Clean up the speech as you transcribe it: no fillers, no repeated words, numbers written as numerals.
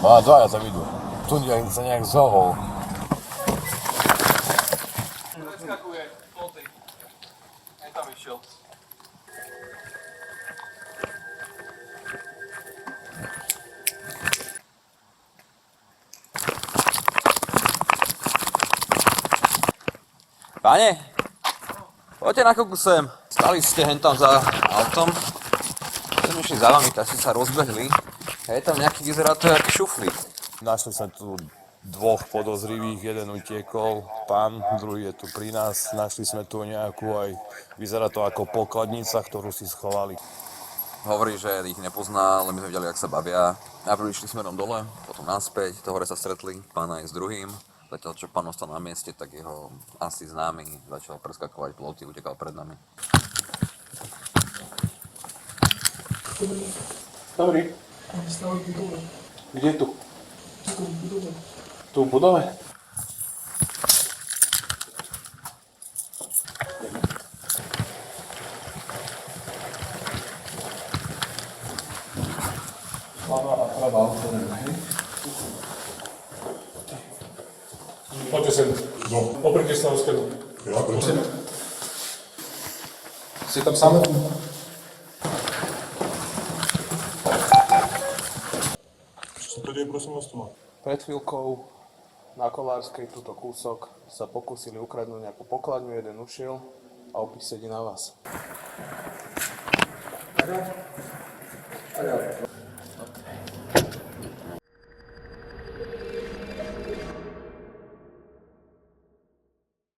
No a dvaja tam idú. Tu sa nejak zohol. Preskakuje, ploty. Aj tam išiel. Pane, poďte na chvíľku sem. Stali ste hentam za autom. Som išli za vami, tak ste sa rozbehli. A je tam nejaký, vyzerá to jak šuflík. Našli sme tu dvoch podozrivých, jeden utiekol, pán, druhý je tu pri nás. Našli sme tu nejakú aj, vyzerá to ako pokladnica, ktorú si schovali. Hovorí, že ich nepozná, ale my sme videli, jak sa bavia. Najprv išli smerom dole, potom naspäť, to hore sa stretli, pán aj s druhým. Zatiaľ, čo pán ostal na mieste, tak jeho asi známy začal preskakovať ploty, utekal pred nami. Dobrý. Kde tu? Tu v budove? Poďte sem. No. Oprite sa o stenu. Ja, prečo? Ste tam sami? Čo sa to deje, prosím vás, tu má? Pred chvíľkou na Kolárskej, túto kúsok, sa pokúsili ukradnúť nejakú pokladňu, jeden ušiel a opis sedí na vás.